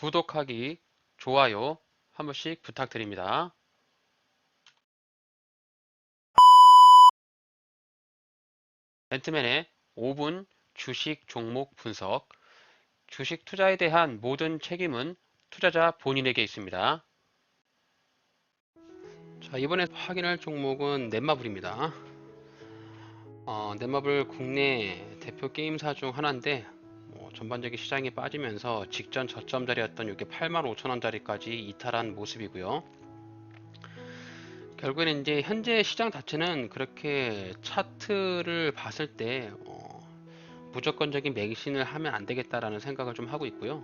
구독하기, 좋아요 한 번씩 부탁드립니다. 벤트맨의 5분 주식 종목 분석. 주식 투자에 대한 모든 책임은 투자자 본인에게 있습니다. 자, 이번에 확인할 종목은 넷마블입니다. 넷마블 국내 대표 게임사 중 하나인데 전반적인 시장이 빠지면서 직전 저점 자리였던 이게 85,000원짜리까지 이탈한 모습이고요. 결국에는 이제 현재 시장 자체는 그렇게 차트를 봤을 때 무조건적인 맹신을 하면 안 되겠다라는 생각을 좀 하고 있고요.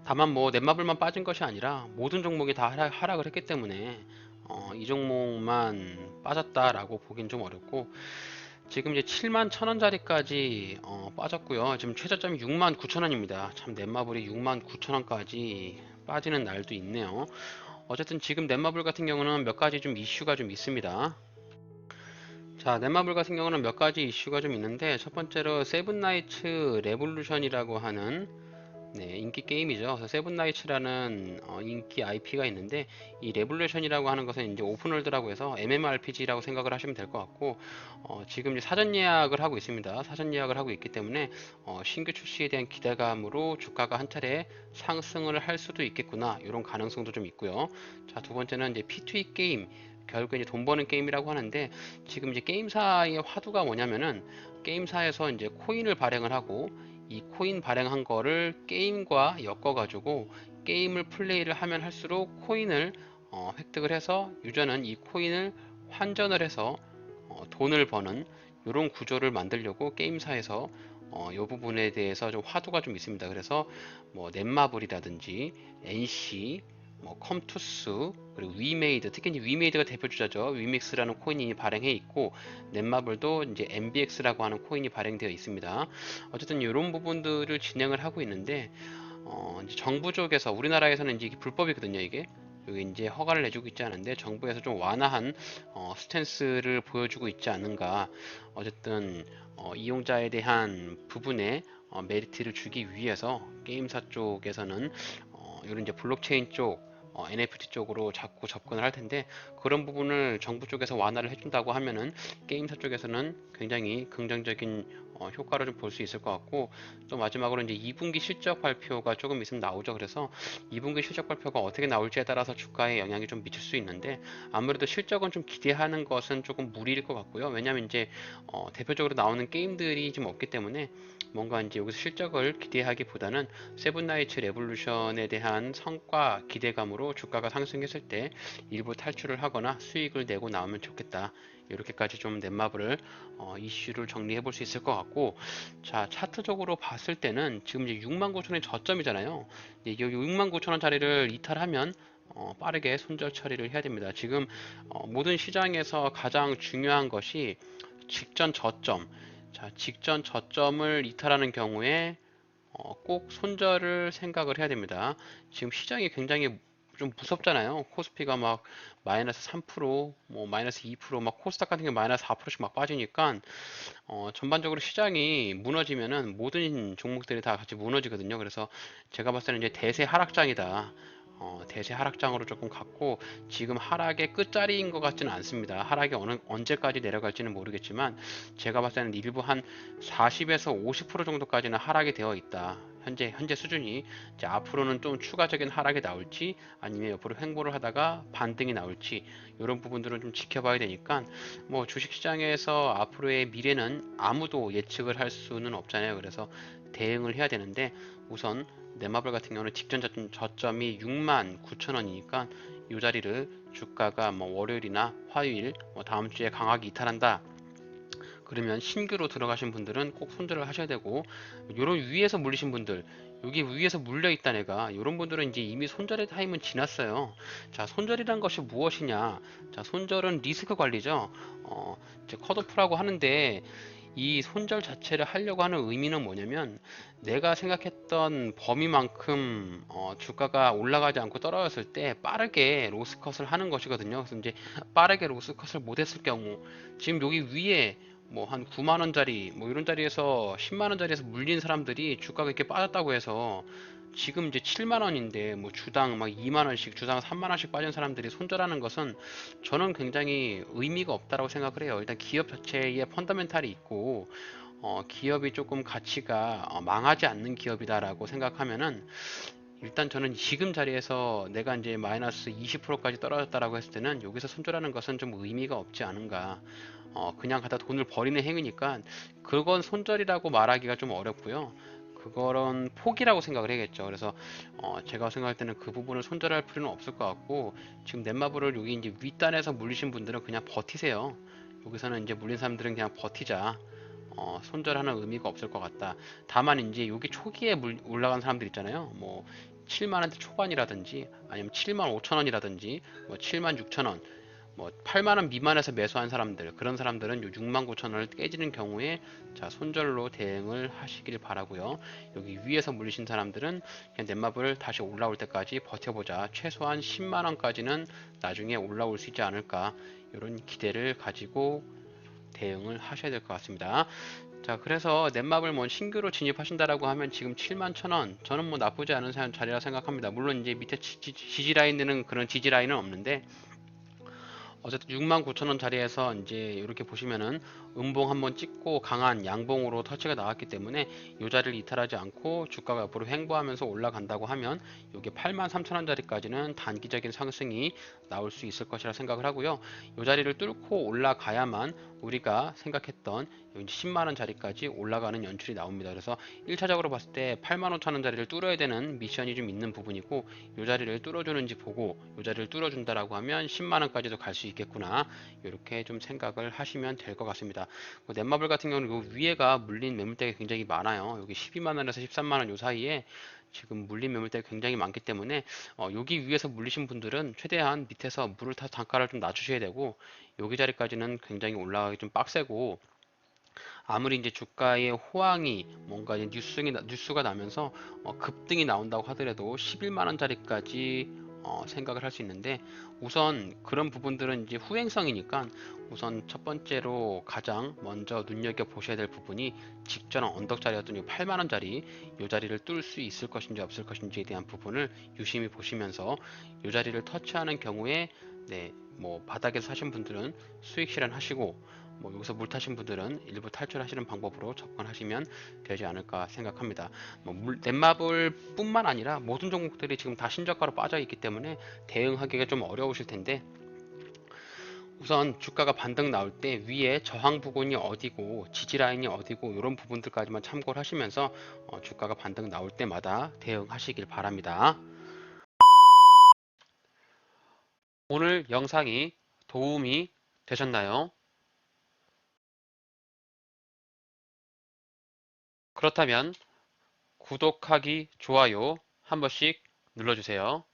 다만 뭐 넷마블만 빠진 것이 아니라 모든 종목이 다 하락을 했기 때문에 이 종목만 빠졌다라고 보긴 좀 어렵고, 지금 이제 7만 1,000원짜리까지 빠졌고요. 지금 최저점이 6만 9천원입니다. 참 넷마블이 6만 9천원까지 빠지는 날도 있네요. 어쨌든 지금 넷마블 같은 경우는 몇 가지 좀 이슈가 좀 있습니다. 자, 넷마블 같은 경우는 몇 가지 이슈가 좀 있는데, 첫 번째로 세븐나이츠 레볼루션이라고 하는 인기 게임이죠. 그래서 세븐나이츠라는 인기 IP가 있는데, 이 레볼루션이라고 하는 것은 이제 오픈월드라고 해서 MMORPG라고 생각을 하시면 될 것 같고, 지금 이제 사전 예약을 하고 있습니다. 사전 예약을 하고 있기 때문에 신규 출시에 대한 기대감으로 주가가 한 차례 상승을 할 수도 있겠구나, 이런 가능성도 좀 있고요. 자, 두 번째는 이제 P2E 게임, 결국 이제 돈 버는 게임이라고 하는데, 지금 이제 게임사의 화두가 뭐냐면은, 게임사에서 이제 코인을 발행을 하고, 이 코인 발행한 거를 게임과 엮어가지고 게임을 플레이를 하면 할수록 코인을 획득을 해서 유저는 이 코인을 환전을 해서 돈을 버는 이런 구조를 만들려고 게임사에서 이 부분에 대해서 좀 화두가 좀 있습니다. 그래서 뭐 넷마블이라든지 NC, 뭐 컴투스, 그리고 위메이드, 특히 이제 위메이드가 대표 주자죠. 위믹스라는 코인이 발행해 있고, 넷마블도 이제 MBX라고 하는 코인이 발행되어 있습니다. 어쨌든 이런 부분들을 진행을 하고 있는데, 이제 정부 쪽에서, 우리나라에서는 이제 이게 불법이거든요, 이게. 여기 이제 허가를 내주고 있지 않은데, 정부에서 좀 완화한 스탠스를 보여주고 있지 않은가. 어쨌든 이용자에 대한 부분에 메리트를 주기 위해서 게임사 쪽에서는 이런 이제 블록체인 쪽, NFT 쪽으로 자꾸 접근을 할 텐데, 그런 부분을 정부 쪽에서 완화를 해준다고 하면은 게임사 쪽에서는 굉장히 긍정적인 효과를 좀 볼 수 있을 것 같고, 또 마지막으로 이제 2분기 실적 발표가 조금 있으면 나오죠. 그래서 2분기 실적 발표가 어떻게 나올지에 따라서 주가에 영향이 좀 미칠 수 있는데, 아무래도 실적은 좀 기대하는 것은 조금 무리일 것 같고요. 왜냐하면 이제 대표적으로 나오는 게임들이 좀 없기 때문에, 뭔가 이제 여기서 실적을 기대하기보다는 세븐나이츠 레볼루션에 대한 성과 기대감으로 주가가 상승했을 때 일부 탈출을 하거나 수익을 내고 나오면 좋겠다. 이렇게까지 좀 넷마블을 이슈를 정리해 볼 수 있을 것 같고, 자, 차트적으로 봤을 때는 지금 이제 69,000원의 저점이잖아요. 여기 69,000원 자리를 이탈하면 빠르게 손절 처리를 해야 됩니다. 지금 모든 시장에서 가장 중요한 것이 직전 저점. 자, 직전 저점을 이탈하는 경우에 꼭 손절을 생각을 해야 됩니다. 지금 시장이 굉장히 좀 무섭잖아요. 코스피가 막 마이너스 3%, 뭐 마이너스 2%, 막 코스닥 같은 게 마이너스 4%씩 막 빠지니까 전반적으로 시장이 무너지면은 모든 종목들이 다 같이 무너지거든요. 그래서 제가 봤을 때는 이제 대세 하락장이다. 대세 하락장으로 조금 갔고, 지금 하락의 끝자리인 것 같지는 않습니다. 하락이 언제까지 내려갈지는 모르겠지만, 제가 봤을 때는 일부 한 40에서 50% 정도까지는 하락이 되어 있다. 현재 수준이. 이제 앞으로는 좀 추가적인 하락이 나올지, 아니면 옆으로 횡보를 하다가 반등이 나올지, 이런 부분들은 좀 지켜봐야 되니까, 뭐 주식시장에서 앞으로의 미래는 아무도 예측을 할 수는 없잖아요. 그래서 대응을 해야 되는데, 우선 넷마블 같은 경우는 직전 저점이 69,000원이니까 이 자리를 주가가 뭐 월요일이나 화요일, 뭐 다음 주에 강하게 이탈한다, 그러면 신규로 들어가신 분들은 꼭 손절을 하셔야 되고, 요런 위에서 물리신 분들, 여기 위에서 물려 있다 내가, 이런 분들은 이제 이미 손절의 타임은 지났어요. 자, 손절이란 것이 무엇이냐? 자, 손절은 리스크 관리죠. 이제 컷오프라고 하는데, 이 손절 자체를 하려고 하는 의미는 뭐냐면, 내가 생각했던 범위만큼 주가가 올라가지 않고 떨어졌을 때 빠르게 로스컷을 하는 것이거든요. 그래서 이제 빠르게 로스컷을 못했을 경우, 지금 여기 위에 뭐 한 9만원짜리 뭐 이런 자리에서 10만원짜리에서 물린 사람들이 주가가 이렇게 빠졌다고 해서 지금 이제 7만 원인데 뭐 주당 막 2만 원씩, 주당 3만 원씩 빠진 사람들이 손절하는 것은 저는 굉장히 의미가 없다라고 생각을 해요. 일단 기업 자체에 펀더멘탈이 있고 기업이 조금 가치가 망하지 않는 기업이다라고 생각하면은 일단 저는 지금 자리에서 내가 이제 마이너스 20%까지 떨어졌다라고 했을 때는 여기서 손절하는 것은 좀 의미가 없지 않은가. 그냥 갖다 돈을 버리는 행위니까 그건 손절이라고 말하기가 좀 어렵고요. 그거는 포기라고 생각을 해야겠죠. 그래서 제가 생각할 때는 그 부분을 손절할 필요는 없을 것 같고 지금 넷마블을 여기 이제 윗단에서 물리신 분들은 그냥 버티세요. 여기서는 이제 물린 사람들은 그냥 버티자. 손절하는 의미가 없을 것 같다. 다만 이제 여기 초기에 올라간 사람들 있잖아요. 뭐 7만 원대 초반이라든지 아니면 7만 5천 원이라든지 뭐 7만 6천 원, 뭐 8만 원 미만에서 매수한 사람들, 그런 사람들은 6만 9천 원을 깨지는 경우에 자 손절로 대응을 하시길 바라고요. 여기 위에서 물리신 사람들은 그냥 넷마블 다시 올라올 때까지 버텨보자. 최소한 10만 원까지는 나중에 올라올 수 있지 않을까. 이런 기대를 가지고 대응을 하셔야 될 것 같습니다. 자, 그래서 넷마블 뭐 신규로 진입하신다라고 하면 지금 7만 1천 원, 저는 뭐 나쁘지 않은 자리라 생각합니다. 물론 이제 밑에 지지 라인에는 그런 지지 라인은 없는데 어쨌든 6만 9천 원 자리에서 이제 이렇게 보시면은 음봉 한번 찍고 강한 양봉으로 터치가 나왔기 때문에 이 자리를 이탈하지 않고 주가가 옆으로 횡보하면서 올라간다고 하면 이게 8만 3천 원 자리까지는 단기적인 상승이 나올 수 있을 것이라 생각을 하고요. 이 자리를 뚫고 올라가야만 우리가 생각했던 10만 원 자리까지 올라가는 연출이 나옵니다. 그래서 1차적으로 봤을 때 8만 5천 원 자리를 뚫어야 되는 미션이 좀 있는 부분이고 이 자리를 뚫어주는지 보고 이 자리를 뚫어준다라고 하면 10만 원까지도 갈 수 있겠구나 이렇게 좀 생각을 하시면 될 것 같습니다. 넷마블 같은 경우는 요 위에가 물린 매물대가 굉장히 많아요. 여기 12만 원에서 13만 원 요 사이에 지금 물린 매물대가 굉장히 많기 때문에 여기 위에서 물리신 분들은 최대한 밑에서 물을 타서 단가를 좀 낮추셔야 되고 여기 자리까지는 굉장히 올라가기 좀 빡세고 아무리 이제 주가의 호황이 뭔가 이제 뉴스가 나면서 급등이 나온다고 하더라도 11만 원짜리까지 생각을 할 수 있는데 우선 그런 부분들은 이제 후행성이니까 우선 첫 번째로 가장 먼저 눈여겨 보셔야 될 부분이 직전 언덕 자리였던 이 8만 원짜리 이 자리를 뚫을 수 있을 것인지 없을 것인지에 대한 부분을 유심히 보시면서 이 자리를 터치하는 경우에 네, 뭐 바닥에서 사신 분들은 수익 실현하시고 뭐 여기서 물 타신 분들은 일부 탈출하시는 방법으로 접근하시면 되지 않을까 생각합니다. 뭐 넷마블 뿐만 아니라 모든 종목들이 지금 다 신저가로 빠져 있기 때문에 대응하기가 좀 어려우실 텐데 우선 주가가 반등 나올 때 위에 저항 부근이 어디고 지지 라인이 어디고 이런 부분들까지만 참고를 하시면서 주가가 반등 나올 때마다 대응하시길 바랍니다. 오늘 영상이 도움이 되셨나요? 그렇다면 구독하기, 좋아요 한 번씩 눌러주세요.